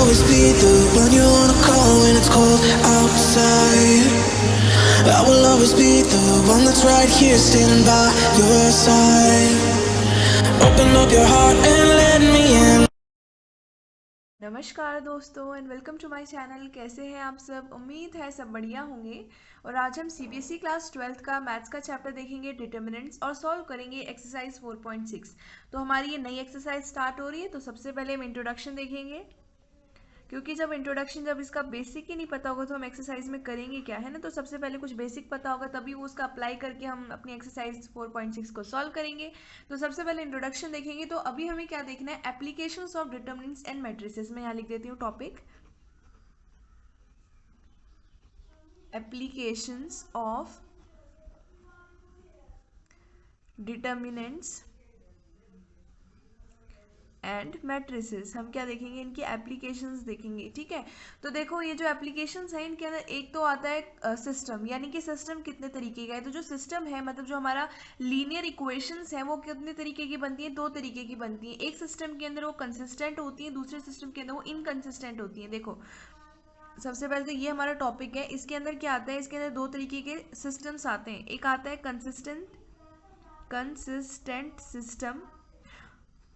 always be the one you wanna call when it's cold outside. I will always be the one that's right here standing by your side. Open up your heart and let me in. नमस्कार दोस्तों and welcome to my channel. कैसे हैं आप सब? उम्मीद है सब बढ़िया होंगे। और आज हम सीबीएसई क्लास 12th का मैथ्स का चैप्टर देखेंगे डिटर्मिनेंट्स और सॉल्व करेंगे एक्सरसाइज 4.6। तो हमारी ये नई एक्सरसाइज स्टार्ट हो रही है। तो सबसे पहले हम इंट्रोडक्शन देखेंगे, क्योंकि जब इसका बेसिक ही नहीं पता होगा तो हम एक्सरसाइज में करेंगे क्या, है ना। तो सबसे पहले कुछ बेसिक पता होगा तभी वो उसका अप्लाई करके हम अपनी एक्सरसाइज 4.6 को सॉल्व करेंगे। तो सबसे पहले इंट्रोडक्शन देखेंगे। तो अभी हमें क्या देखना है, applications of determinants and matrices. मैं यहाँ लिख देती हूँ topic, applications of determinants and matrices. हम क्या देखेंगे, इनकी एप्लीकेशंस देखेंगे, ठीक है। तो देखो ये जो एप्लीकेशंस हैं इनके अंदर एक तो आता है सिस्टम, यानी कि सिस्टम कितने तरीके का है। तो जो सिस्टम है मतलब जो हमारा लीनियर इक्वेशंस है वो कितने तरीके की बनती है, दो तरीके की बनती है। एक सिस्टम के अंदर वो कंसिस्टेंट होती है, दूसरे सिस्टम के अंदर वो इनकंसिस्टेंट होती है। देखो सबसे पहले तो ये हमारा टॉपिक है, इसके अंदर क्या आता है, इसके अंदर दो तरीके के सिस्टम्स आते हैं। एक आता है कंसिस्टेंट सिस्टम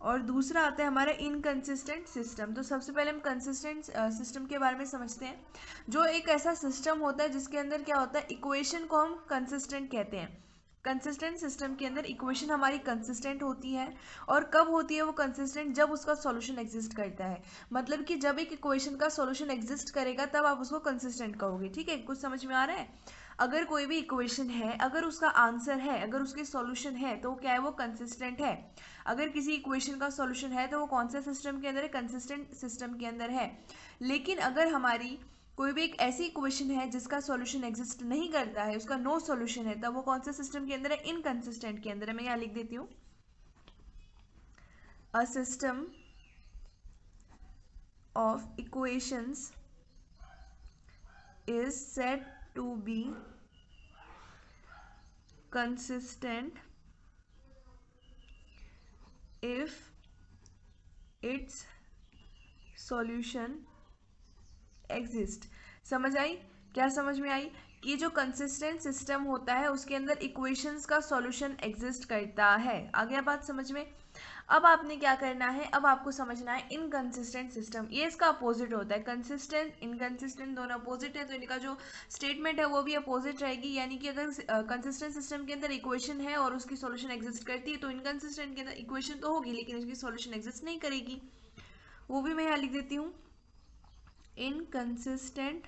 और दूसरा आता है हमारा इनकंसिस्टेंट सिस्टम। तो सबसे पहले हम कंसिस्टेंट सिस्टम के बारे में समझते हैं। जो एक ऐसा सिस्टम होता है जिसके अंदर क्या होता है, इक्वेशन को हम कंसिस्टेंट कहते हैं। कंसिस्टेंट सिस्टम के अंदर इक्वेशन हमारी कंसिस्टेंट होती है। और कब होती है वो कंसिस्टेंट, जब उसका सॉल्यूशन एग्जिस्ट करता है। मतलब कि जब एक इक्वेशन का सॉल्यूशन एग्जिस्ट करेगा तब आप उसको कंसिस्टेंट कहोगे, ठीक है। कुछ समझ में आ रहा है? अगर कोई भी इक्वेशन है, अगर उसका आंसर है, अगर उसकी सॉल्यूशन है, तो क्या है, वो कंसिस्टेंट है। अगर किसी इक्वेशन का सॉल्यूशन है तो वो कौन से सिस्टम के अंदर है, कंसिस्टेंट सिस्टम के अंदर है। लेकिन अगर हमारी कोई भी एक ऐसी इक्वेशन है जिसका सॉल्यूशन एग्जिस्ट नहीं करता है, उसका नो सॉल्यूशन है, तब वो कौन से सिस्टम के अंदर है, इनकंसिस्टेंट के अंदर है। मैं यहाँ लिख देती हूँ, a system of equations is said to be consistent if its solution exist। समझ आई? क्या समझ में आई? कि जो कंसिस्टेंट सिस्टम होता है उसके अंदर इक्वेशंस का सॉल्यूशन एग्जिस्ट करता है। आ गया बात समझ में? अब आपने क्या करना है, अब आपको समझना है इनकंसिस्टेंट सिस्टम। ये इसका अपोजिट होता है, कंसिस्टेंट इनकंसिस्टेंट दोनों अपोजिट है, तो इनका जो स्टेटमेंट है वो भी अपोजिट रहेगी। यानी कि अगर कंसिस्टेंट सिस्टम के अंदर इक्वेशन है और उसकी सॉल्यूशन एग्जिस्ट करती है, तो इनकंसिस्टेंट के अंदर इक्वेशन तो होगी लेकिन उसकी सॉल्यूशन एग्जिस्ट नहीं करेगी। वो भी मैं यहाँ लिख देती हूँ, इनकंसिस्टेंट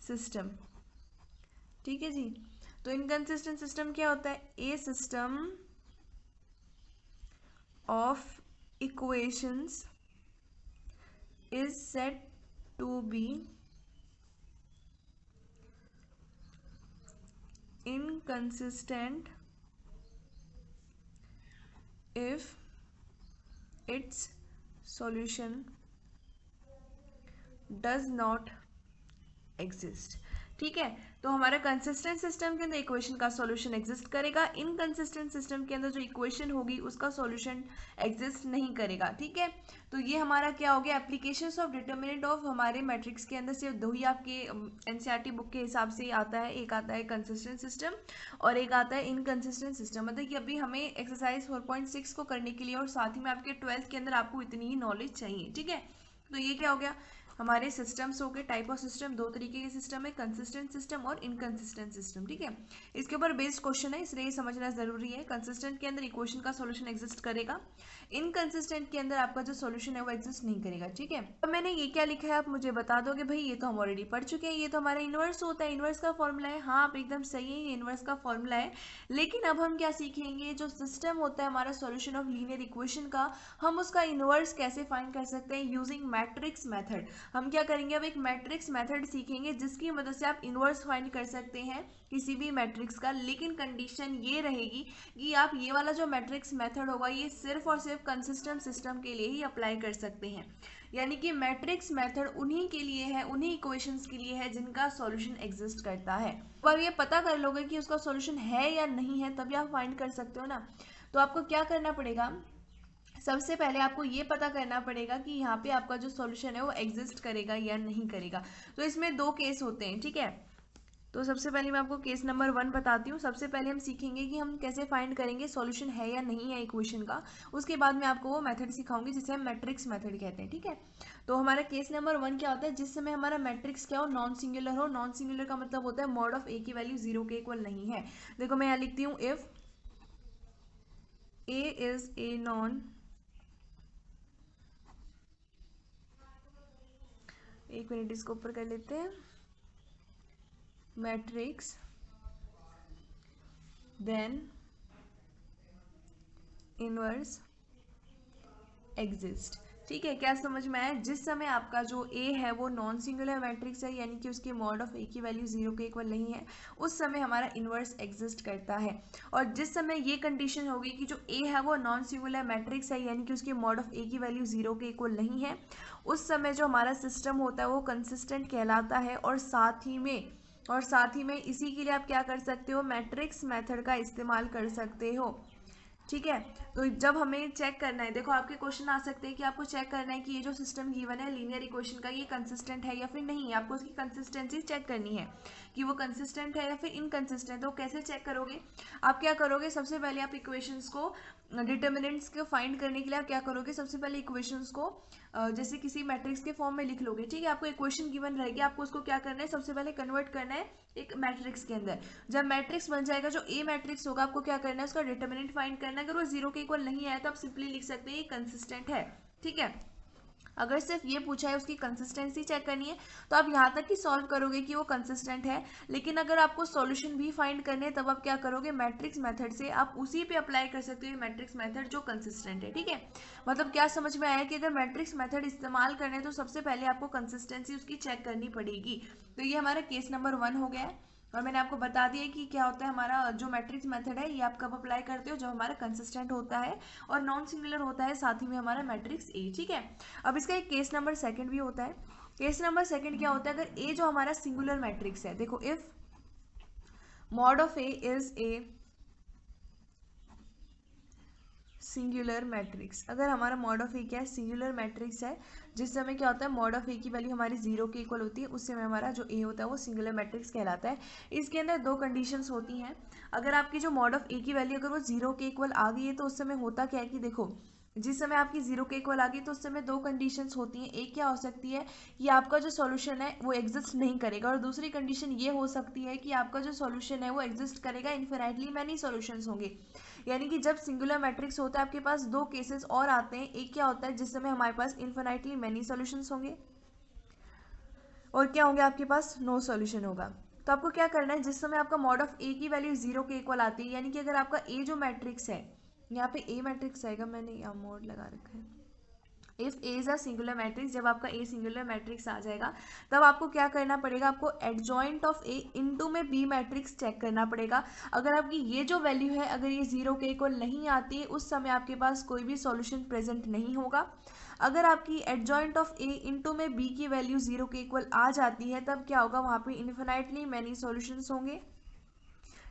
सिस्टम, ठीक है जी। तो इनकंसिस्टेंट सिस्टम क्या होता है, a system of equations is said to be inconsistent if its solution does not exist। ठीक है, तो हमारा कंसिस्टेंट सिस्टम के अंदर इक्वेशन का सॉल्यूशन एग्जिस्ट करेगा, इनकंसिस्टेंट सिस्टम के अंदर जो इक्वेशन होगी उसका सॉल्यूशन एग्जिस्ट नहीं करेगा, ठीक है। तो ये हमारा क्या हो गया, एप्लीकेशंस ऑफ डिटर्मिनेंट ऑफ हमारे मैट्रिक्स के अंदर सिर्फ दो ही आपके एनसीईआरटी बुक के हिसाब से आता है। एक आता है कंसिस्टेंट सिस्टम और एक आता है इनकंसिस्टेंट सिस्टम। मतलब कि अभी हमें एक्सरसाइज 4.6 को करने के लिए और साथ ही में आपके 12th के अंदर आपको इतनी ही नॉलेज चाहिए, ठीक है। तो ये क्या हो गया, हमारे सिस्टम्स हो गए, टाइप ऑफ सिस्टम दो तरीके के सिस्टम है, कंसिस्टेंट सिस्टम और इनकंसिस्टेंट सिस्टम, ठीक है। इसके ऊपर बेस्ड क्वेश्चन है इसलिए समझना जरूरी है। कंसिस्टेंट के अंदर इक्वेशन का सॉल्यूशन एग्जिस्ट करेगा, इनकंसिस्टेंट के अंदर आपका जो सॉल्यूशन है वो एग्जिस्ट नहीं करेगा, ठीक है। अब मैंने ये क्या लिखा है आप मुझे बता दोगे, भाई ये तो हम ऑलरेडी पढ़ चुके हैं, ये तो हमारा इनवर्स होता है, इनवर्स का फॉर्मूला है। हाँ आप एकदम सही है, ये इनवर्स का फॉर्मूला है। लेकिन अब हम क्या सीखेंगे, जो सिस्टम होता है हमारा सॉल्यूशन ऑफ लीनियर इक्वेशन का, हम उसका इनवर्स कैसे फाइंड कर सकते हैं यूजिंग मैट्रिक्स मेथड। हम क्या करेंगे, अब एक मैट्रिक्स मेथड सीखेंगे जिसकी मदद से आप इनवर्स फाइंड कर सकते हैं किसी भी मैट्रिक्स का। लेकिन कंडीशन ये रहेगी कि आप ये वाला जो मैट्रिक्स मेथड होगा ये सिर्फ और सिर्फ कंसिस्टेंट सिस्टम के लिए ही अप्लाई कर सकते हैं। यानी कि मैट्रिक्स मेथड उन्हीं के लिए है, उन्हीं इक्वेशंस के लिए है जिनका सॉल्यूशन एग्जिस्ट करता है। पर ये पता कर लोगे कि उसका सॉल्यूशन है या नहीं है तभी आप फाइंड कर सकते हो ना। तो आपको क्या करना पड़ेगा, सबसे पहले आपको ये पता करना पड़ेगा कि यहाँ पे आपका जो सॉल्यूशन है वो एग्जिस्ट करेगा या नहीं करेगा। तो इसमें दो केस होते हैं, ठीक है। तो सबसे पहले मैं आपको केस नंबर 1 बताती हूँ। सबसे पहले हम सीखेंगे कि हम कैसे फाइंड करेंगे सॉल्यूशन है या नहीं है इक्वेशन का। उसके बाद मैं आपको वो मेथड सिखाऊंगी जिसे हम मैट्रिक्स मेथड कहते हैं, ठीक है। तो हमारा केस नंबर 1 क्या होता है, जिस समय हमारा मैट्रिक्स क्या हो, नॉन सिंगुलर हो। नॉन सिंगुलर का मतलब होता है मॉड ऑफ ए की वैल्यू 0 के इक्वल नहीं है। देखो मैं यहाँ लिखती हूँ, if A is a non, एक मिनट इसको ऊपर कर लेते हैं, मैट्रिक्स देन इनवर्स एग्जिस्ट। ठीक है, क्या समझ में आया? जिस समय आपका जो ए है वो नॉन सिंगुलर मैट्रिक्स है, यानी कि उसकी मॉड ऑफ ए की वैल्यू 0 के इक्वल नहीं है, उस समय हमारा इनवर्स एग्जिस्ट करता है। और जिस समय ये कंडीशन होगी कि जो ए है वो नॉन सिंगुलर मैट्रिक्स है, यानी कि उसकी मॉड ऑफ ए की वैल्यू 0 के इक्वल नहीं है, उस समय जो हमारा सिस्टम होता है वो कंसिस्टेंट कहलाता है। और साथ ही में इसी के लिए आप क्या कर सकते हो, मैट्रिक्स मेथड का इस्तेमाल कर सकते हो। ठीक है, तो जब हमें चेक करना है, देखो आपके क्वेश्चन आ सकते हैं कि आपको चेक करना है कि ये जो सिस्टम गिवन है लीनियर इक्वेशन का, ये कंसिस्टेंट है या फिर नहीं। आपको उसकी कंसिस्टेंसी चेक करनी है कि वो कंसिस्टेंट है या फिर इनकंसिस्टेंट। तो कैसे चेक करोगे? आप क्या करोगे, सबसे पहले आप इक्वेशंस को, डिटर्मिनेंट्स को फाइंड करने के लिए आप क्या करोगे, सबसे पहले इक्वेशंस को जैसे किसी मैट्रिक्स के फॉर्म में लिख लोगे। ठीक है, आपको इक्वेशन गिवन रहेगी, आपको उसको क्या करना है, सबसे पहले कन्वर्ट करना है एक मैट्रिक्स के अंदर। जब मैट्रिक्स बन जाएगा, जो ए मैट्रिक्स होगा, आपको क्या करना है, उसका डिटर्मिनेंट फाइंड करना है। अगर वो 0 के इक्वल नहीं आया तो आप सिंपली लिख सकते हैं ये कंसिस्टेंट है। ठीक है, अगर सिर्फ ये पूछा है उसकी कंसिस्टेंसी चेक करनी है तो आप यहाँ तक ही सॉल्व करोगे कि वो कंसिस्टेंट है। लेकिन अगर आपको सॉल्यूशन भी फाइंड करने हैं तब आप क्या करोगे, मैट्रिक्स मेथड से आप उसी पे अप्लाई कर सकते हो मैट्रिक्स मेथड जो कंसिस्टेंट है। ठीक है, मतलब क्या समझ में आया कि अगर मैट्रिक्स मेथड इस्तेमाल करने तो सबसे पहले आपको कंसिस्टेंसी उसकी चेक करनी पड़ेगी। तो ये हमारा केस नंबर 1 हो गया है। और मैंने आपको बता दिया कि क्या होता है हमारा जो मैट्रिक्स मेथड है, ये आप कब अप्लाई करते हो, जब हमारा कंसिस्टेंट होता है और नॉन सिंगुलर होता है, साथ ही में हमारा मैट्रिक्स ए। ठीक है, अब इसका एक केस नंबर 2 भी होता है। केस नंबर 2 क्या होता है, अगर ए जो हमारा सिंगुलर मैट्रिक्स है, देखो if mod of A is a singular matrix, अगर हमारा मॉड ऑफ ए क्या है, सिंगुलर मैट्रिक्स है, जिस समय क्या होता है मॉड ऑफ ए की वैल्यू हमारी 0 के इक्वल होती है, उस समय हमारा जो ए होता है वो सिंगुलर मैट्रिक्स कहलाता है। इसके अंदर दो कंडीशंस होती हैं। अगर आपकी जो मॉड ऑफ ए की वैल्यू अगर वो 0 के इक्वल आ गई है तो उस समय होता क्या है कि देखो, जिस समय आपकी 0 के इक्वल आ गई तो उस समय दो कंडीशंस होती हैं। एक क्या हो सकती है, कि आपका जो सॉल्यूशन है वो एग्जिस्ट नहीं करेगा, और दूसरी कंडीशन ये हो सकती है कि आपका जो सॉल्यूशन है वो एग्जिस्ट करेगा, इन्फिनिटली मैनी सॉल्यूशंस होंगे। यानी कि जब सिंगुलर मैट्रिक्स होता है आपके पास दो केसेस और आते हैं। एक क्या होता है जिस समय हमारे पास इन्फिनिटली मैनी सॉल्यूशंस होंगे, और क्या होंगे आपके पास, नो सॉल्यूशन होगा। तो आपको क्या करना है, जिस समय आपका मॉड ऑफ ए की वैल्यू 0 के इक्वल आती है, यानी कि अगर आपका ए जो मैट्रिक्स है, यहाँ पे ए मैट्रिक्स आएगा, मैंने यहाँ मोड लगा रखा है, if A is a singular matrix, जब आपका ए सिंगुलर मैट्रिक्स आ जाएगा तब आपको क्या करना पड़ेगा, आपको एडजॉइंट ऑफ ए इनटू में बी मैट्रिक्स चेक करना पड़ेगा। अगर आपकी ये जो वैल्यू है अगर ये 0 के इक्वल नहीं आती है, उस समय आपके पास कोई भी सॉल्यूशन प्रेजेंट नहीं होगा। अगर आपकी एडजॉइंट ऑफ ए इनटू में बी की वैल्यू 0 के इक्वल आ जाती है, तब क्या होगा, वहाँ पे इन्फिनाइटली मैनी सॉल्यूशंस होंगे।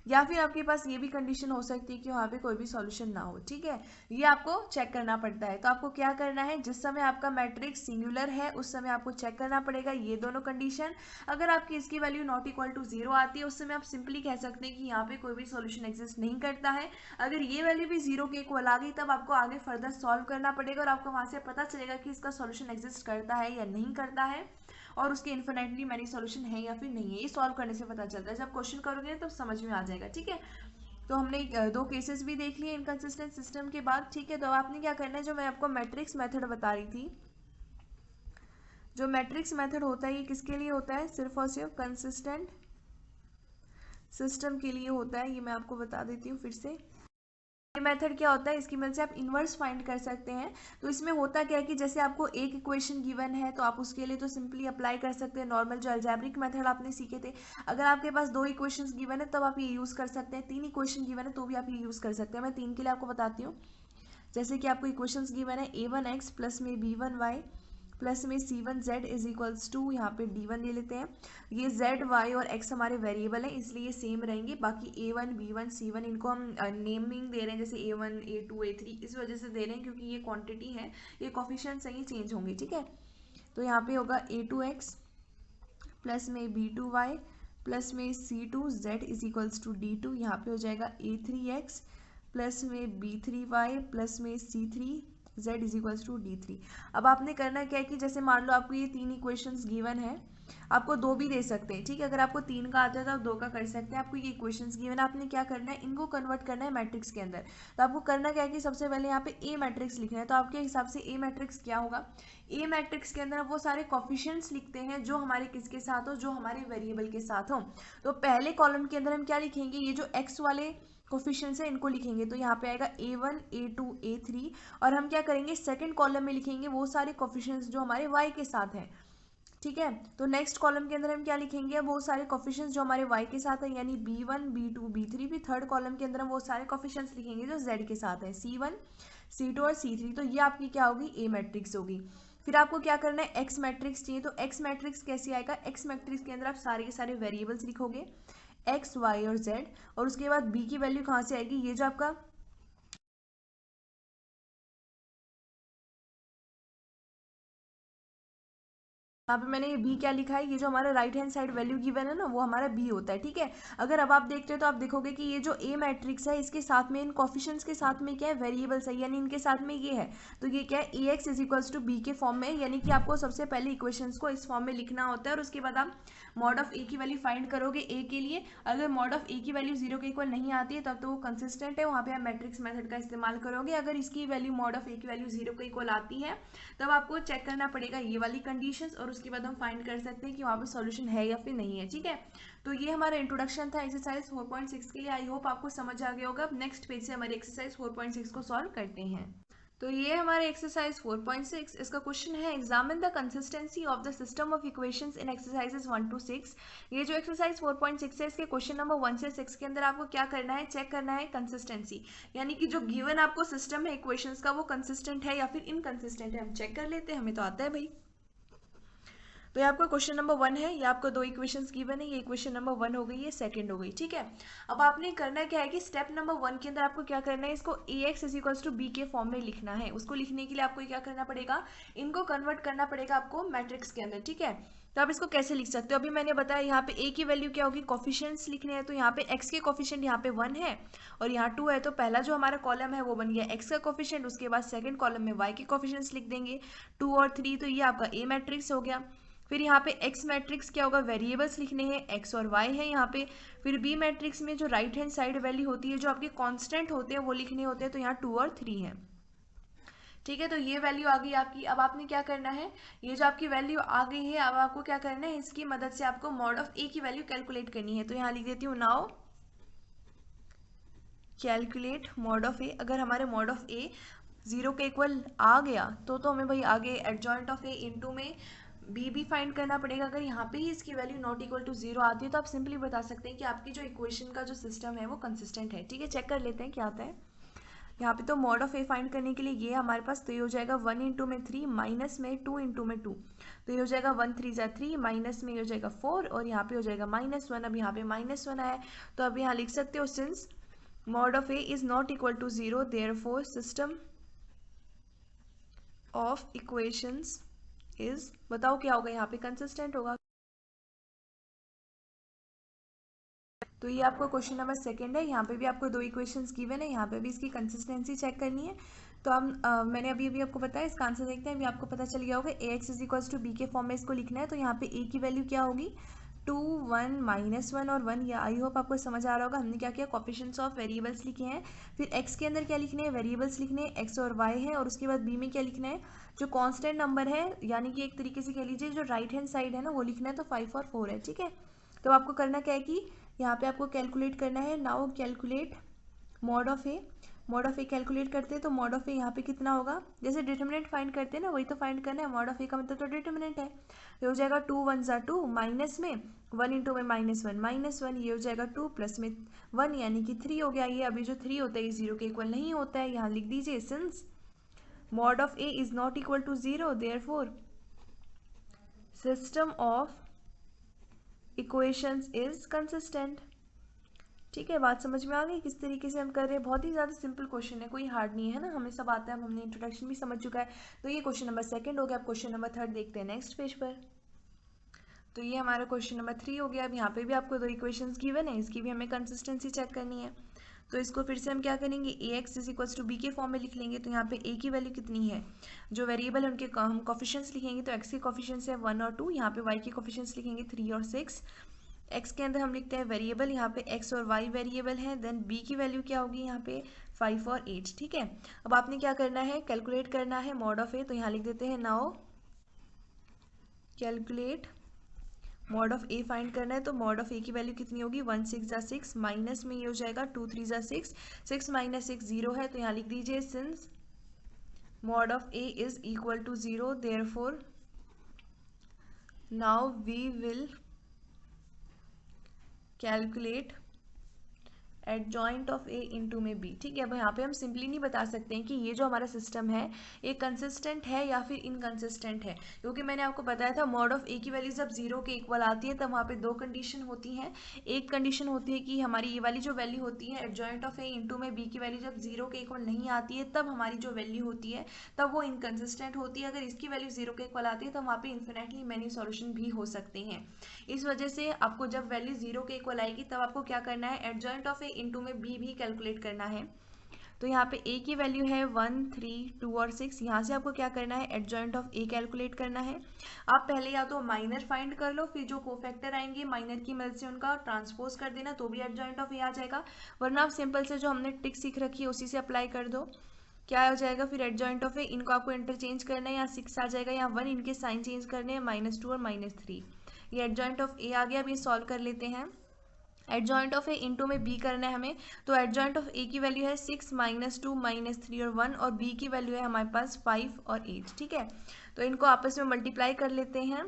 या फिर आपके पास ये भी कंडीशन हो सकती है कि वहाँ पे कोई भी सॉल्यूशन ना हो। ठीक है, ये आपको चेक करना पड़ता है। तो आपको क्या करना है, जिस समय आपका मैट्रिक्स सिंगुलर है उस समय आपको चेक करना पड़ेगा ये दोनों कंडीशन। अगर आपकी इसकी वैल्यू नॉट इक्वल टू 0 आती है, उस समय आप सिंपली कह सकते हैं कि यहाँ पे कोई भी सॉल्यूशन एग्जिस्ट नहीं करता है। अगर ये वैल्यू भी 0 के इक्वल आ गई तब आपको आगे फर्दर सॉल्व करना पड़ेगा, और आपको वहाँ से पता चलेगा कि इसका सॉल्यूशन एग्जिस्ट करता है या नहीं करता है, और उसके इन्फिनिटली मैनी सॉल्यूशन है या फिर नहीं है। ये सॉल्व करने से पता चलता है, जब क्वेश्चन करोगे तो समझ में आ जाएगा। ठीक है, तो हमने दो केसेस भी देख लिए इनकंसिस्टेंट सिस्टम के बाद। ठीक है, तो आपने क्या करना है, जो मैं आपको मैट्रिक्स मेथड बता रही थी, जो मैट्रिक्स मेथड होता है ये किसके लिए होता है, सिर्फ और सिर्फ कंसिस्टेंट सिस्टम के लिए होता है। ये मैं आपको बता देती हूँ फिर से। ये मेथड क्या होता है, इसकी मदद से आप इनवर्स फाइंड कर सकते हैं। तो इसमें होता क्या है कि जैसे आपको एक इक्वेशन गिवन है तो आप उसके लिए तो सिंपली अप्लाई कर सकते हैं नॉर्मल जो अलजेब्रिक मेथड आपने सीखे थे। अगर आपके पास दो इक्वेशंस गिवन है तब आप ये यूज़ कर सकते हैं, तीन इक्वेशन गिवन है तो भी आप ये यूज़ कर सकते हैं। मैं तीन के लिए आपको बताती हूँ। जैसे कि आपको इक्वेशंस गिवन है a1x प्लस में b1y प्लस में C1Z इज इक्वल्स टू, यहाँ पे D1 ले लेते हैं। ये Z, Y और X हमारे वेरिएबल हैं इसलिए सेम रहेंगे। बाकी A1, B1, C1 इनको हम नेमिंग दे रहे हैं, जैसे A1, A2, A3 इस वजह से दे रहे हैं क्योंकि ये क्वांटिटी है, ये कोफिशिएंट्स हैं, ये चेंज होंगे, ठीक है। तो यहाँ पे होगा A2X प्लस में B2Y प्लस में C2Z is equals to D2, यहाँ पे हो जाएगा A3X प्लस में B3Y प्लस में C3Z is equals to D3। अब आपने करना क्या है कि जैसे मान लो आपको ये तीन इक्वेशंस गिवन है, आपको दो भी दे सकते हैं, ठीक है। अगर आपको तीन का आता है तो आप दो का कर सकते हैं। आपको ये इक्वेशंस गिवन है, आपने क्या करना है, इनको कन्वर्ट करना है मैट्रिक्स के अंदर। तो आपको करना क्या है कि सबसे पहले यहाँ पे ए मैट्रिक्स लिखना है। तो आपके हिसाब से ए मैट्रिक्स क्या होगा, ए मैट्रिक्स के अंदर वो सारे कोफिशिएंट्स लिखते हैं जो हमारे किसके साथ हो, जो हमारे वेरिएबल के साथ हो। तो पहले कॉलम के अंदर हम क्या लिखेंगे, ये जो एक्स वाले कोफिशिएंट्स है इनको लिखेंगे। तो यहाँ पे आएगा A1, A2, A3 और हम क्या करेंगे सेकंड कॉलम में लिखेंगे वो सारे कोफिशिएंट्स जो हमारे y के साथ हैं, ठीक है। तो नेक्स्ट कॉलम के अंदर हम क्या लिखेंगे, वो सारे कोफिशिएंट्स जो हमारे y के साथ है, यानी B1, B2, B3। भी थर्ड कॉलम के अंदर हम वो सारे कोफिशिएंट्स लिखेंगे जो z के साथ है, C1, C2 और C3। तो ये आपकी क्या होगी, ए मैट्रिक्स होगी। फिर आपको क्या करना है, एक्स मैट्रिक्स चाहिए। तो एक्स मैट्रिक्स कैसे आएगा, एक्स मैट्रिक्स के अंदर आप सारे के सारे वेरिएबल्स लिखोगे x, y और z, और उसके बाद b की वैल्यू कहाँ से आएगी, ये जो आपका यहाँ पे मैंने ये b क्या लिखा है, ये जो हमारा right hand side value given है ना वो हमारा b होता है, ठीक है। अगर अब आप देखते हो तो आप देखोगे कि ये जो a मैट्रिक्स है इसके साथ में इन कोफिशिएंट्स के साथ में क्या है, वेरिएबल्स है, यानी इनके साथ में ये है। तो ये क्या है, ax is equals to b के फॉर्म में, यानी कि आपको सबसे पहले इक्वेशंस को इस फॉर्म में लिखना होता है और उसके बाद आप मॉड ऑफ a की वैल्यू फाइंड करोगे a के लिए। अगर मॉड ऑफ a की वैल्यू 0 के इक्वल नहीं आती है तब तो वो कंसिस्टेंट है, वहाँ पे आप मैट्रिक्स मेथड का इस्तेमाल करोगे। अगर इसकी वैल्यू मॉड ऑफ a की वैल्यू 0 के इक्वल आती है तब आपको चेक करना पड़ेगा ये वाली कंडीशंस और उसके बाद हम फाइंड कर सकते हैं कि वहाँ पे सॉल्यूशन है या फिर नहीं है, ठीक है। तो ये हमारा इंट्रोडक्शन था एक्सरसाइज 4.6 के लिए। आई होप आपको समझ आ गया होगा। अब नेक्स्ट पेज से हमारे एक्सरसाइज 4.6 को सॉल्व करते हैं। तो ये हमारे एक्सरसाइज 4.6, इसका क्वेश्चन है examine the consistency of the system of equations in exercises 1 to 6। ये जो एक्सरसाइज 4.6 है इसके क्वेश्चन नंबर 1 से 6 के अंदर आपको क्या करना है, चेक करना है कंसिस्टेंसी, यानी कि जो गिवन आपको सिस्टम है इक्वेशंस का वो कंसिस्टेंट है या फिर इनकंसिस्टेंट है। हम चेक कर लेते हैं, हमें तो आता है भाई। तो ये आपका क्वेश्चन नंबर 1 है, ये आपको दो इक्वेशंस गिवन है, ये इक्वेशन नंबर 1 हो गई, ये सेकंड हो गई, ठीक है। अब आपने करना क्या है कि स्टेप नंबर 1 के अंदर आपको क्या करना है, इसको ax is equals to b के फॉर्म में लिखना है। उसको लिखने के लिए आपको क्या करना पड़ेगा, इनको कन्वर्ट करना पड़ेगा आपको मैट्रिक्स के अंदर, ठीक है। तो आप इसको कैसे लिख सकते हो, अभी मैंने बताया यहाँ पे a की वैल्यू क्या होगी, कोफिशिएंट्स लिखने हैं। तो यहाँ पे x के कोफिशिएंट यहाँ पे 1 है और यहाँ 2 है, तो पहला जो हमारा कॉलम है वो बन गया x का कोफिशिएंट, उसके बाद सेकंड कॉलम में y के कोफिशिएंट्स लिख देंगे 2 और 3। तो ये आपका a मैट्रिक्स हो गया। फिर यहाँ पे x मैट्रिक्स क्या होगा, वेरिएबल्स लिखने हैं, x और y है यहाँ पे। फिर b मैट्रिक्स में जो राइट हैंड साइड वैल्यू होती है, जो आपके कांस्टेंट होते हैं वो लिखने होते हैं। तो यहाँ 2 और 3 है, ठीक है। तो ये वैल्यू आ गई आपकी। अब आपने क्या करना है, ये जो आपकी वैल्यू आ गई है अब आपको क्या करना है, इसकी मदद से आपको मॉड ऑफ a की वैल्यू कैलकुलेट करनी है। तो यहाँ लिख देती हूँ now calculate mod of a। अगर हमारे मॉड ऑफ a 0 के इक्वल आ गया तो हमें भाई आगे एडजॉइंट ऑफ a इनटू में b भी फाइंड करना पड़ेगा। अगर यहाँ पे ही इसकी वैल्यू नॉट इक्वल टू 0 आती है तो आप सिंपली बता सकते हैं कि आपकी जो इक्वेशन का जो सिस्टम है वो कंसिस्टेंट है, ठीक है। चेक कर लेते हैं क्या आता है। यहाँ पे तो मॉड ऑफ a फाइंड करने के लिए ये हमारे पास, तो ये हो जाएगा 1 इंटू में 3 माइनस में 2 इंटू में 2। तो ये हो जाएगा 1 3 जा 3 माइनस में ये हो जाएगा 4 और यहाँ पे हो जाएगा -1। अब यहाँ पे -1 आया तो अब यहाँ लिख सकते हो since mod of a is not equal to 0 therefore system of equations is, बताओ क्या होगा यहाँ पे, कंसिस्टेंट होगा। तो ये आपको क्वेश्चन नंबर सेकंड है। यहाँ पे भी आपको दो इक्वेशंस गिवन है, यहाँ पे भी इसकी कंसिस्टेंसी चेक करनी है। तो हम मैंने अभी आपको बताया, इसका आंसर देखते हैं। अभी आपको पता चल गया होगा ax is equals to b के फॉर्म में इसको लिखना है। तो यहाँ पे a की वैल्यू क्या होगी, 2 1 -1 और 1। या आई होप आपको समझ आ रहा होगा। हमने क्या किया, कोफिशिएंट्स ऑफ वेरिएबल्स लिखे हैं। फिर x के अंदर क्या लिखने हैं, वेरिएबल्स लिखने हैं, x और y है। और उसके बाद b में क्या लिखना है, जो कांस्टेंट नंबर है, यानी कि एक तरीके से कह लीजिए जो राइट हैंड साइड है ना वो लिखना है। तो 5 और 4 है, ठीक है। तो आपको करना क्या है कि यहाँ पे आपको कैलकुलेट करना है। Now calculate mod of A. Mod of A calculate करते हैं तो मॉड ऑफ ए यहाँ पे कितना होगा, जैसे डिटर्मिनेंट फाइंड करते हैं ना वही तो फाइंड करना है। मॉड ऑफ ए का मतलब तो डिटर्मिनेंट है। ये हो जाएगा 2 1 जा 2 माइनस में 1 इंटू में -1 ये हो जाएगा 2 प्लस में 1 यानी कि 3 हो गया। ये अभी जो 3 होता है ये 0 के इक्वल नहीं होता है। यहाँ लिख दीजिए since mod of A is not equal to 0 therefore system of equations is consistent. ठीक है, बात समझ में आ गई किस तरीके से हम कर रहे हैं। बहुत ही ज़्यादा सिंपल क्वेश्चन है, कोई हार्ड नहीं है ना, हमें सब आता है, हमने इंट्रोडक्शन भी समझ चुका है। तो ये क्वेश्चन नंबर 2 हो गया। अब क्वेश्चन नंबर 3 देखते हैं नेक्स्ट पेज पर। तो ये हमारा क्वेश्चन नंबर 3 हो गया। अब यहाँ पे भी आपको 2 इक्वेशंस गिवन है, इसकी भी हमें कंसिस्टेंसी चेक करनी है। तो इसको फिर से हम क्या करेंगे, ax is equals to B के फॉर्म में लिख लेंगे। तो यहाँ पे a की वैल्यू कितनी है, जो वेरिएबल है उनके हम कोफिशिएंट्स लिखेंगे। तो x के कोफिशिएंट्स है 1 और 2, यहाँ पे y के कोफिशिएंट्स लिखेंगे 3 और 6। x के अंदर हम लिखते हैं वेरिएबल, यहाँ पे x और y वेरिएबल है। देन b की वैल्यू क्या होगी, यहाँ पे 5 और 8। ठीक है, अब आपने क्या करना है, कैलकुलेट करना है मॉड ऑफ a। तो यहाँ लिख देते हैं now calculate mod of A find करना है। तो मॉड ऑफ ए की वैल्यू कितनी होगी, 1 6 जा 6, माइनस में ये हो जाएगा 2 3 जा 6, 6 माइनस 6 0 है। तो यहाँ लिख दीजिए since mod of A is equal to 0 therefore now we will calculate adjoint of A into में बी। ठीक है, अब यहाँ पे हम सिंपली नहीं बता सकते हैं कि ये जो हमारा सिस्टम है ये कंसिस्टेंट है या फिर इनकंसिस्टेंट है, क्योंकि मैंने आपको बताया था मॉड ऑफ ए की वैल्यू जब 0 के इक्वल आती है तब वहाँ पे 2 कंडीशन होती हैं। एक कंडीशन होती है कि हमारी ये वाली जो वैल्यू होती है एडजॉइंट ऑफ ए इंटू में बी की वैल्यू जब 0 के इक्वल नहीं आती है तब हमारी जो वैल्यू होती है तब वो इनकंसिस्टेंट होती है। अगर इसकी वैल्यू 0 के इक्वल आती है तो वहाँ पे इन्फिनेटली मैनी सॉल्यूशन भी हो सकते हैं। इस वजह से आपको जब वैल्यू 0 के इक्वल आएगी तब आपको क्या करना है, एडजॉइंट ऑफ ए इंटू में बी भी कैलकुलेट करना है। तो यहाँ पे a की वैल्यू है 1 3 2 और 6, यहाँ से आपको क्या करना है, एडजॉइंट ऑफ a कैलकुलेट करना है। आप पहले या तो माइनर फाइंड कर लो, फिर जो कोफैक्टर आएंगे माइनर की मदद से उनका ट्रांसपोज कर देना, तो भी एडजॉइंट ऑफ a आ जाएगा। वरना आप सिंपल से जो हमने ट्रिक सीख रखी है उसी से अप्लाई कर दो, क्या हो जाएगा फिर एडजॉइंट ऑफ a। इनको आपको इंटरचेंज करना है, यहाँ 6 आ जाएगा, यहाँ 1, इनके साइन चेंज करने हैं, -2 और -3। ये एडजॉइंट ऑफ a आ गया। अब ये सॉल्व कर लेते हैं। एडजॉइंट ऑफ ए इंटू में बी करना है हमें। तो एडजॉइंट ऑफ ए की वैल्यू है 6 -2 -3 और 1, और बी की वैल्यू है हमारे पास 5 और 8। ठीक है, तो इनको आपस में मल्टीप्लाई कर लेते हैं।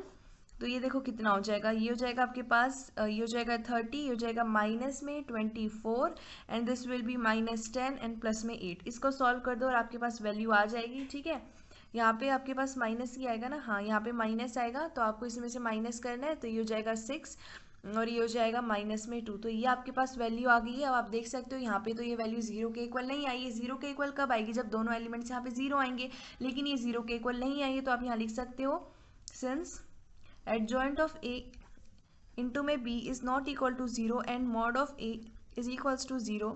तो ये देखो कितना हो जाएगा, ये हो जाएगा आपके पास, ये हो जाएगा 30, ये हो जाएगा माइनस में 24 and this will B -10 and plus में 8। इसको सॉल्व कर दो और आपके पास वैल्यू आ जाएगी। ठीक है, यहाँ पे आपके पास माइनस ही आएगा ना, हाँ यहाँ पे माइनस आएगा, तो आपको इसमें से माइनस करना है। तो ये हो जाएगा 6 और ये हो जाएगा -2। तो ये आपके पास वैल्यू आ गई है। अब आप देख सकते हो यहाँ पे तो ये वैल्यू 0 के इक्वल नहीं आई है। 0 के इक्वल कब आएगी, जब दोनों एलिमेंट्स यहाँ पे 0 आएंगे, लेकिन ये 0 के इक्वल नहीं आई है। तो आप यहाँ लिख सकते हो since adjoint of A into में B is not equal to 0 and mod of A is equals to 0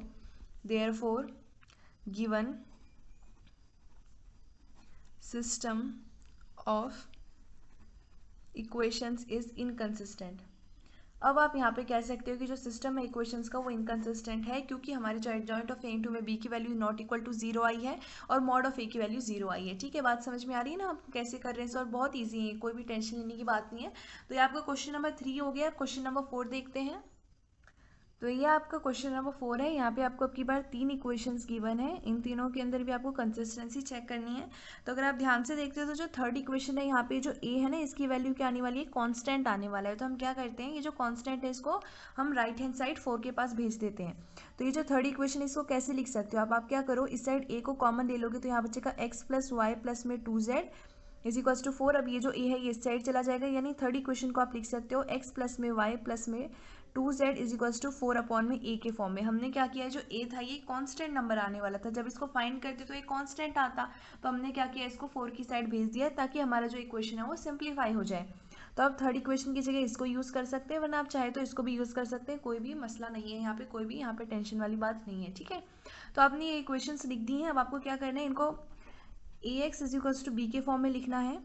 therefore given system of equations is inconsistent. अब आप यहाँ पे कह सकते हो कि जो सिस्टम है इक्वेशंस का वो इनकंसिस्टेंट है, क्योंकि हमारे जो एडजॉइंट ऑफ ए इंटू में बी की वैल्यू नॉट इक्वल टू 0 आई है और मॉड ऑफ ए की वैल्यू 0 आई है। ठीक है, बात समझ में आ रही है ना आप कैसे कर रहे हैं सर, बहुत ईजी है, कोई भी टेंशन लेने की बात नहीं है। तो ये आपका क्वेश्चन नंबर 3 हो गया। क्वेश्चन नंबर 4 देखते हैं। तो ये आपका क्वेश्चन नंबर 4 है। यहाँ पे आपको अब की बार 3 इक्वेशंस गिवन है, इन तीनों के अंदर भी आपको कंसिस्टेंसी चेक करनी है। तो अगर आप ध्यान से देखते हो तो जो थर्ड इक्वेशन है यहाँ पे जो a है ना, इसकी वैल्यू क्या आने वाली है, कांस्टेंट आने वाला है। तो हम क्या करते हैं, ये जो कांस्टेंट है इसको हम राइट हैंड साइड 4 के पास भेज देते हैं। तो ये जो थर्ड इक्वेशन इसको कैसे लिख सकते हो आप क्या करो, इस साइड a को कॉमन ले लोगे तो यहाँ बचेगा x + y + में 2z इज इक्वल्स टू 4। अब ये जो a है ये इस साइड चला जाएगा, यानी थर्ड इक्वेशन को आप लिख सकते हो x + में y + में 2z इज इक्वल्स टू 4 में a के फॉर्म में। हमने क्या किया है, जो a था ये कांस्टेंट नंबर आने वाला था, जब इसको फाइंड करते तो ये कांस्टेंट आता, तो हमने क्या किया, इसको 4 की साइड भेज दिया ताकि हमारा जो इक्वेशन है वो सिंप्लीफाई हो जाए। तो आप थर्ड इक्वेशन की जगह इसको यूज़ कर सकते हैं, वरना आप चाहे तो इसको भी यूज़ कर सकते हैं, कोई भी मसला नहीं है यहाँ पे, कोई भी यहाँ पे टेंशन वाली बात नहीं है। ठीक है, तो आपने ये इक्वेशंस लिख दी हैं। अब आपको क्या करना है, इनको ax is equals to b के फॉर्म में लिखना है।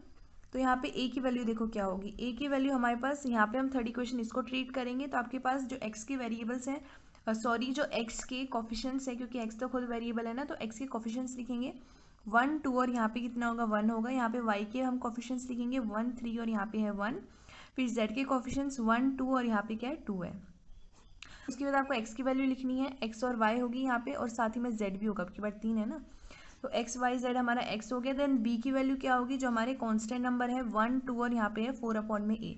तो यहाँ पे a की वैल्यू देखो क्या होगी, a की वैल्यू हमारे पास, यहाँ पे हम थर्ड इक्वेशन इसको ट्रीट करेंगे तो आपके पास जो x के वेरिएबल्स हैं, सॉरी जो x के कोफिशिएंट्स है, क्योंकि x तो खुद वेरिएबल है ना, तो x के कोफिशिएंट्स लिखेंगे 1 2 और यहाँ पे कितना होगा 1 होगा। यहाँ पे y के हम कोफिशिएंट्स लिखेंगे 1 3 और यहाँ पे है 1। फिर z के कोफिशिएंट्स 1 2 और यहाँ पे क्या है 2 है। उसके बाद आपको x की वैल्यू लिखनी है, x और y होगी यहाँ पे, और साथ ही में z भी होगा, आपके पास 3 है ना, तो x y z हमारा x हो गया। देन b की वैल्यू क्या होगी, जो हमारे कांस्टेंट नंबर है 1 2 और यहाँ पे है 4 में a।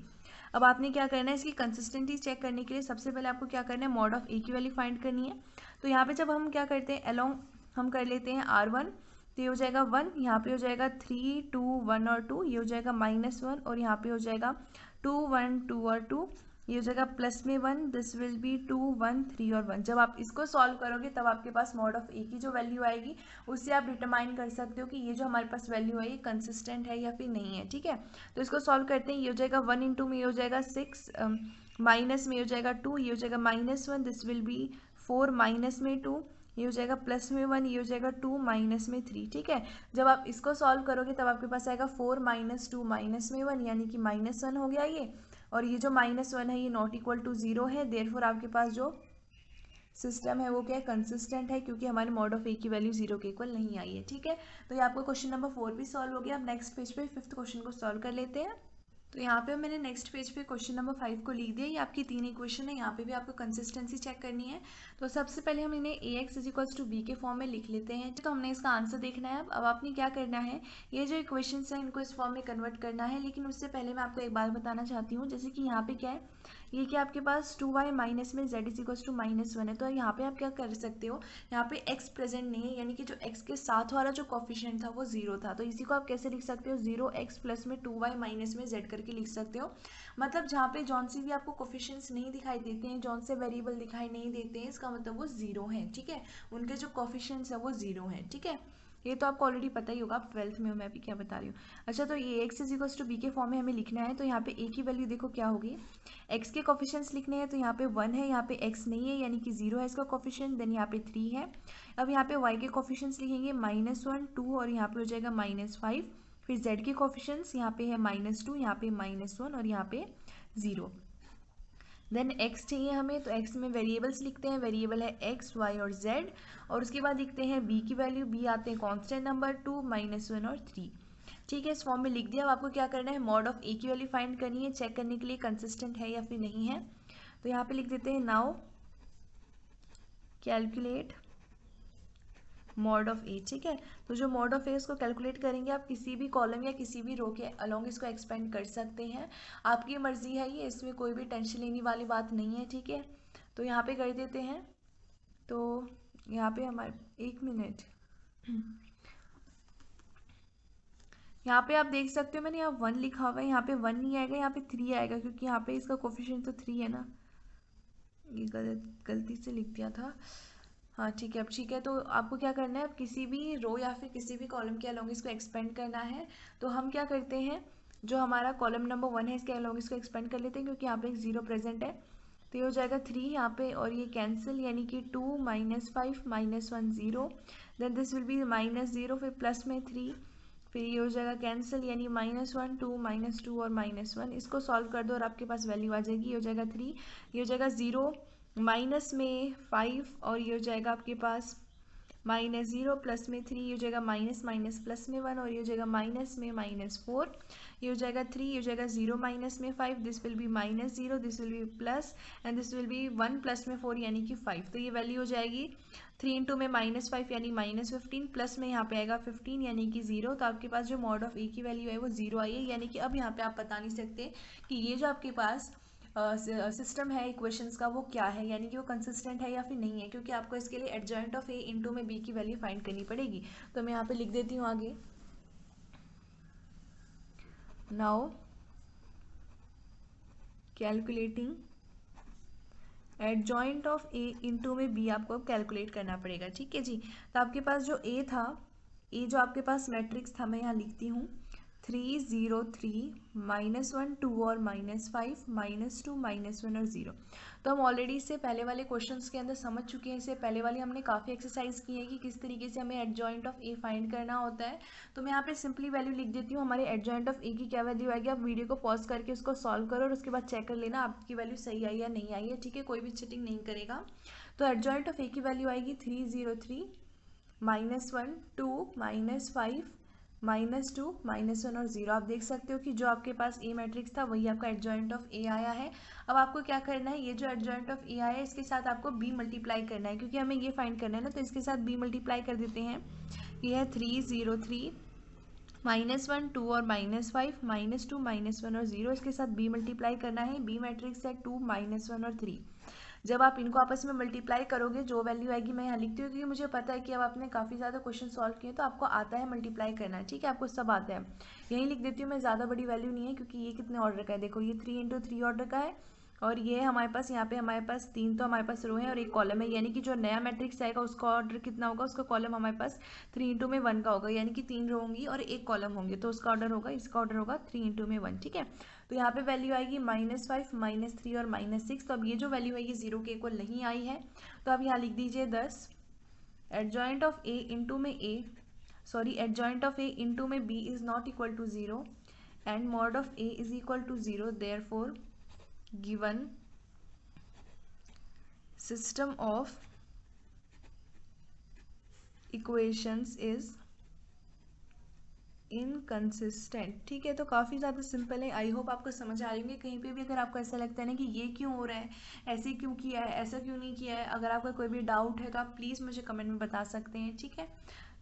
अब आपने क्या करना है, इसकी कंसिस्टेंसी चेक करने के लिए सबसे पहले आपको क्या करना है, मॉड ऑफ a की वैल्यू फाइंड करनी है। तो यहाँ पे जब हम क्या करते हैं, अलोंग हम कर लेते हैं r1, तो ये हो जाएगा 1, यहाँ पे हो जाएगा 3 2 1 और 2, ये हो जाएगा -1 और यहाँ पे हो जाएगा 2 1 2 और 2, ये हो जाएगा प्लस में 1, दिस विल बी 2 1 3 और 1। जब आप इसको सॉल्व करोगे तब आपके पास मॉड ऑफ ए की जो वैल्यू आएगी उससे आप डिटरमाइन कर सकते हो कि ये जो हमारे पास वैल्यू है ये कंसिस्टेंट है या फिर नहीं है, ठीक है। तो इसको सॉल्व करते हैं। ये हो जाएगा 1 इंटू में ये हो जाएगा 6, माइनस में हो जाएगा 2, ये हो जाएगा -1, दिस विल बी 4 माइनस में 2, ये हो जाएगा प्लस में 1, ये हो जाएगा 2 माइनस में 3, ठीक है। जब आप इसको सॉल्व करोगे तब आपके पास आएगा 4 माइनस 2 माइनस में 1, यानी कि -1 हो गया ये, और ये जो -1 है ये नॉट इक्वल टू 0 है। देयरफॉर आपके पास जो सिस्टम है वो क्या है, कंसिस्टेंट है, क्योंकि हमारे मॉड ऑफ ए की वैल्यू 0 के इक्वल नहीं आई है, ठीक है। तो ये आपका क्वेश्चन नंबर 4 भी सॉल्व हो गया। अब नेक्स्ट पेज पे 5th क्वेश्चन को सॉल्व कर लेते हैं। तो यहाँ पे मैंने नेक्स्ट पेज पे क्वेश्चन नंबर 5 को लिख दिया। ये आपकी 3 इक्वेशन है, यहाँ पे भी आपको कंसिस्टेंसी चेक करनी है। तो सबसे पहले हम इन्हें ax = b के फॉर्म में लिख लेते हैं। तो हमने इसका आंसर देखना है। अब आपने क्या करना है, ये जो इक्वेशंस हैं इनको इस फॉर्म में कन्वर्ट करना है। लेकिन उससे पहले मैं आपको एक बात बताना चाहती हूँ, जैसे कि यहाँ पे क्या है, ये कि आपके पास 2y माइनस में z = -1 है। तो यहाँ पे आप क्या कर सकते हो, यहाँ पे x प्रेजेंट नहीं है, यानी कि जो x के साथ वाला जो कोफिशिएंट था वो 0 था। तो इसी को आप कैसे लिख सकते हो, 0x प्लस में 2y माइनस में z करके लिख सकते हो। मतलब जहाँ पे जौन सी भी आपको कोफिशिएंट्स नहीं दिखाई देते हैं, जौन से वेरिएबल दिखाई नहीं देते हैं, इसका मतलब वो 0 है, ठीक है। उनके जो कोफिशिएंट्स है वो 0 है, ठीक है। ये तो आपको ऑलरेडी पता ही होगा, आप 12th में हो, मैं अभी क्या बता रही हूँ। अच्छा, तो ये x = b के फॉर्म में हमें लिखना है। तो यहाँ पे a की वैल्यू देखो क्या होगी, x के कोफिशिएंट्स लिखने हैं। तो यहाँ पे 1 है, यहाँ पे x नहीं है, यानी कि 0 है इसका कोफिशिएंट। देन यहाँ पे 3 है। अब यहाँ पे y के कोफिशिएंट्स लिखेंगे -1 2 और यहाँ पे हो जाएगा -5। फिर z के कोफिशिएंट्स यहाँ पे है -2, यहाँ पे -1 और यहाँ पे 0। देन x चाहिए हमें, तो x में वेरिएबल्स लिखते हैं। वेरिएबल है x, y और z। और उसके बाद लिखते हैं b की वैल्यू। b आते हैं कांस्टेंट नंबर 2 -1 और 3, ठीक है। इस फॉर्म में लिख दिया। अब आपको क्या करना है, मॉड ऑफ a की वैल्यू फाइंड करनी है, चेक करने के लिए कंसिस्टेंट है या फिर नहीं है। तो यहाँ पे लिख देते हैं नाउ कैलकुलेट मॉड ऑफ ए, ठीक है। तो जो मॉड ऑफ ए इसको कैलकुलेट करेंगे, आप किसी भी कॉलम या किसी भी रो के अलोंग इसको एक्सपेंड कर सकते हैं, आपकी मर्जी है ये, इसमें कोई भी टेंशन लेने वाली बात नहीं है, ठीक है। तो यहाँ पे कर देते हैं। तो यहाँ पे हमारे 1 मिनट, यहाँ पे आप देख सकते हो मैंने यहाँ 1 लिखा हुआ है, यहाँ पे 1 नहीं आएगा, यहाँ पे 3 आएगा, क्योंकि यहाँ पे इसका कोफिशिएंट तो 3 है ना। ये गलती से लिख दिया था। हाँ ठीक है, अब ठीक है। तो आपको क्या करना है, अब किसी भी रो या फिर किसी भी कॉलम के अलोंग इसको एक्सपेंड करना है। तो हम क्या करते हैं, जो हमारा कॉलम नंबर 1 है इसके अलोंग इसको एक्सपेंड कर लेते हैं, क्योंकि यहाँ पे एक 0 प्रेजेंट है। तो ये हो जाएगा 3 यहाँ पे, और ये कैंसिल, यानी कि 2 -5 -1 0। देन दिस विल बी -0, फिर प्लस में 3, फिर ये हो जाएगा कैंसिल, यानी -1 2 -2 और -1। इसको सॉल्व कर दो और आपके पास वैल्यू आ जाएगी। ये हो जाएगा 3, ये हो जाएगा 0 माइनस में 5, और ये हो जाएगा आपके पास -0 प्लस में 3, ये हो जाएगा माइनस माइनस प्लस में 1, और ये हो जाएगा माइनस में -4, ये हो जाएगा 3, ये हो जाएगा 0 माइनस में 5, this will B -0, this will be plus, and this will B 1 plus में 4 यानी कि 5। तो ये वैल्यू हो जाएगी 3 इंटू में -5 यानी -15, प्लस में यहाँ पे आएगा 15 यानी कि 0। तो आपके पास जो मॉड ऑफ ए की वैल्यू है वो 0 आई है, यानी कि अब यहाँ पे आप बता नहीं सकते कि ये जो आपके पास सिस्टम है इक्वेशंस का वो क्या है, यानी कि वो कंसिस्टेंट है या फिर नहीं है, क्योंकि आपको इसके लिए एडजॉइंट ऑफ ए इंटू में बी की वैल्यू फाइंड करनी पड़ेगी। तो मैं यहाँ पे लिख देती हूँ आगे, now calculating adjoint of A into में बी आपको अब कैलकुलेट करना पड़ेगा, ठीक है जी। तो आपके पास जो ए था, ए जो आपके पास मैट्रिक्स था, मैं यहाँ लिखती हूँ 3 0 3 -1 2 और -5 -2 -1 और 0। तो हम ऑलरेडी इससे पहले वाले क्वेश्चंस के अंदर समझ चुके हैं। इससे पहले वाले हमने काफ़ी एक्सरसाइज की है कि किस तरीके से हमें एडजॉइंट ऑफ ए फाइंड करना होता है। तो मैं यहाँ पे सिंपली वैल्यू लिख देती हूँ, हमारे एडजॉइंट ऑफ ए की क्या वैल्यू आएगी। आप वीडियो को पॉज करके उसको सॉल्व करो और उसके बाद चेक कर लेना आपकी वैल्यू सही आई या नहीं आई है, ठीक है। कोई भी चीटिंग नहीं करेगा। तो एडजॉइंट ऑफ ए की वैल्यू आएगी 3 0 3 -1 2 -5 -2 -1 और 0। आप देख सकते हो कि जो आपके पास ए मैट्रिक्स था वही आपका एडजॉइंट ऑफ ए आया है। अब आपको क्या करना है, ये जो एडजॉइंट ऑफ ए आया है इसके साथ आपको बी मल्टीप्लाई करना है, क्योंकि हमें ये फाइंड करना है ना। तो इसके साथ बी मल्टीप्लाई कर देते हैं। ये है 3 0 3 -1 2 और -5 -2 -1 और 0। इसके साथ बी मल्टीप्लाई करना है। बी मैट्रिक्स है 2 -1 और 3, जब आप इनको आपस में मल्टीप्लाई करोगे जो वैल्यू आएगी, मैं यहाँ लिखती हूँ क्योंकि मुझे पता है कि अब आपने काफ़ी ज़्यादा क्वेश्चन सॉल्व किए तो आपको आता है मल्टीप्लाई करना, ठीक है, आपको सब आता है। यहीं लिख देती हूँ मैं, ज़्यादा बड़ी वैल्यू नहीं है क्योंकि ये कितने ऑर्डर का है, देखो ये 3 × 3 ऑर्डर का है और ये हमारे पास यहाँ पे हमारे पास 3 तो हमारे पास रो है और एक कॉलम है, यानी कि जो नया मैट्रिक्स आएगा उसका ऑर्डर कितना होगा, उसका कॉलम हमारे पास 3 × 1 का होगा, यानी कि 3 रो होंगी और एक कॉलम होंगे, तो उसका ऑर्डर होगा, इसका ऑर्डर होगा 3 × 1, ठीक है। तो यहाँ पे वैल्यू आएगी -5, -3 और -6। तो अब ये जो वैल्यू है ये 0 के इक्वल नहीं आई है, तो अब यहाँ लिख दीजिए 10 एडजॉइंट ऑफ ए इंटू में एडजॉइंट ऑफ ए इंटू में B is not equal to 0 and mod of A is equal to 0, therefore given system of equations is inconsistent, ठीक है। तो काफ़ी ज़्यादा सिंपल है, आई होप आपको समझ आ रही होंगी। कहीं पे भी अगर आपको ऐसा लगता है ना कि ये क्यों हो रहा है, ऐसे क्यों किया है, ऐसा क्यों नहीं किया है, अगर आपका कोई भी डाउट है तो आप प्लीज़ मुझे कमेंट में बता सकते हैं, ठीक है।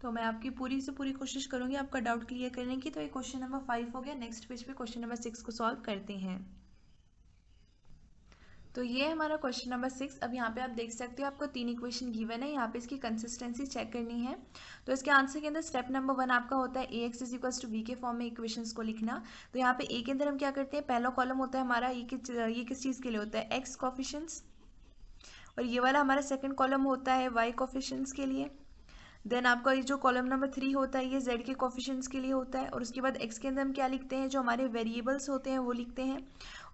तो मैं आपकी पूरी से पूरी कोशिश करूँगी आपका डाउट क्लियर करने की। तो ये क्वेश्चन नंबर 5 हो गया। नेक्स्ट पेज पे क्वेश्चन नंबर 6 को सॉल्व करते हैं। तो ये है हमारा क्वेश्चन नंबर 6। अब यहाँ पे आप देख सकते हो आपको 3 इक्वेशन गिवन है, यहाँ पे इसकी कंसिस्टेंसी चेक करनी है। तो इसके आंसर के अंदर स्टेप नंबर 1 आपका होता है ax = b के फॉर्म में इक्वेशंस को लिखना। तो यहाँ पे a के अंदर हम क्या करते हैं, पहला कॉलम होता है हमारा, ये किस चीज़ के लिए होता है, x कोफिशिएंट्स, और ये वाला हमारा सेकेंड कॉलम होता है y कोफिशिएंट्स के लिए। देन आपका ये जो कॉलम नंबर 3 होता है ये z के कोफिशिएंट्स के लिए होता है, और उसके बाद x के अंदर हम क्या लिखते हैं, जो हमारे वेरिएबल्स होते हैं वो लिखते हैं,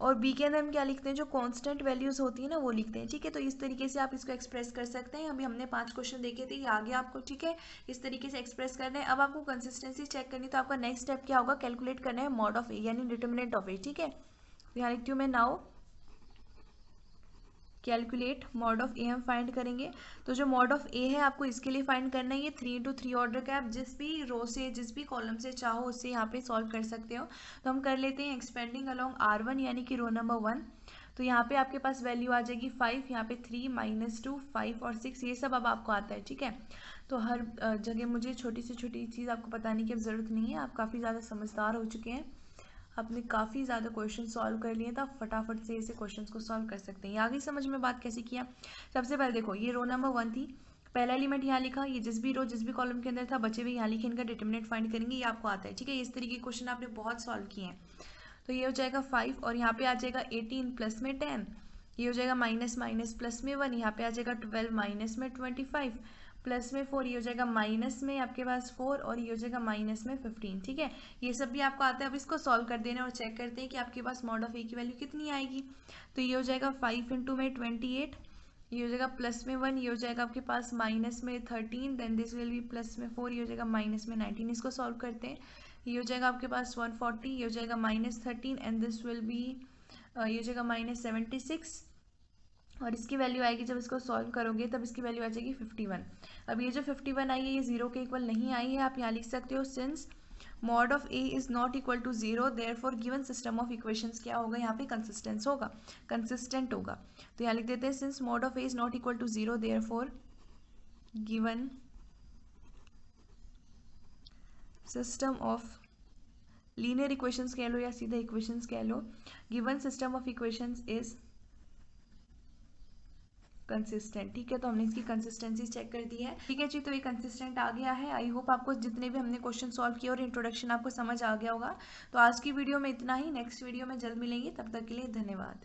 और b के अंदर हम क्या लिखते हैं, जो कांस्टेंट वैल्यूज होती है ना वो लिखते हैं, ठीक है। तो इस तरीके से आप इसको एक्सप्रेस कर सकते हैं। अभी हमने 5 क्वेश्चन देखे थे, ये आगे आपको, ठीक है, इस तरीके से एक्सप्रेस करना है। अब आपको कंसिस्टेंसी चेक करनी, तो आपका नेक्स्ट स्टेप क्या होगा, कैलकुलेट करना है मॉड ऑफ ए यानी डिटर्मिनेंट ऑफ ए, ठीक है। तो यहाँ लिखती हूँ मैं, नाउ कैलकुलेट मॉड ऑफ ए हम फाइंड करेंगे। तो जो मॉड ऑफ ए है आपको इसके लिए फाइंड करना है, ये 3 × 3 ऑर्डर का, आप जिस भी रो से जिस भी कॉलम से चाहो उससे यहाँ पे सॉल्व कर सकते हो। तो हम कर लेते हैं एक्सपेंडिंग अलोंग R1 यानी कि रो नंबर 1। तो यहाँ पे आपके पास वैल्यू आ जाएगी 5, यहाँ पे 3, -2, 5 और 6, ये सब अब आपको आता है, ठीक है। तो हर जगह मुझे छोटी से छोटी चीज़ आपको बताने की अब ज़रूरत नहीं है, आप काफ़ी ज़्यादा समझदार हो चुके हैं, आपने काफ़ी ज़्यादा क्वेश्चन सॉल्व कर लिए, तो आप फटाफट से ऐसे क्वेश्चंस को सॉल्व कर सकते हैं। आगे समझ में बात कैसे किया, सबसे पहले देखो ये रो नंबर 1 थी, पहला एलिमेंट यहाँ लिखा, ये जिस भी रो जिस भी कॉलम के अंदर था बचे हुए यहाँ लिखे, इनका डिटर्मिनेंट फाइंड करेंगे, ये आपको आता है, ठीक है। इस तरीके के क्वेश्चन आपने बहुत सॉल्व किए हैं। तो ये हो जाएगा 5 और यहाँ पे आ जाएगा 18 प्लस में 10, ये हो जाएगा माइनस माइनस प्लस में 1, यहाँ पे आ जाएगा 12 माइनस में 25 प्लस में 4, ये हो जाएगा माइनस में आपके पास 4 और ये हो जाएगा माइनस में 15, ठीक है। ये सब भी आपको आता है। अब इसको सॉल्व कर देना और चेक करते हैं कि आपके पास मॉड ऑफ ए की वैल्यू कितनी आएगी। तो ये हो जाएगा 5 × में 28, ये हो जाएगा प्लस में 1, ये हो जाएगा आपके पास माइनस में 13, then this will be plus में 4, ये हो जाएगा माइनस में 19। इसको सॉल्व करते हैं, ये हो जाएगा आपके पास 140, ये हो जाएगा -13 एंड दिस विल बी ये हो जाएगा -76, और इसकी वैल्यू आएगी, जब इसको सॉल्व करोगे तब इसकी वैल्यू आ जाएगी 51। अब ये जो 51 आई है ये 0 के इक्वल नहीं आई है, आप यहाँ लिख सकते हो since mod of A is not equal to 0 therefore given system of equations क्या होगा, यहाँ पे कंसिस्टेंट होगा। तो यहाँ लिख देते हैं since mod of A is not equal to 0 therefore given system of linear equations कह लो या सीधा इक्वेशंस कह लो, given system of equations is consistent, ठीक है। तो हमने इसकी कंसिस्टेंसी चेक कर दी है, ठीक है जी। तो ये कंसिस्टेंट आ गया है। आई होप आपको जितने भी हमने क्वेश्चन सॉल्व किए और इंट्रोडक्शन आपको समझ आ गया होगा। तो आज की वीडियो में इतना ही, नेक्स्ट वीडियो में जल्द मिलेंगे, तब तक के लिए धन्यवाद।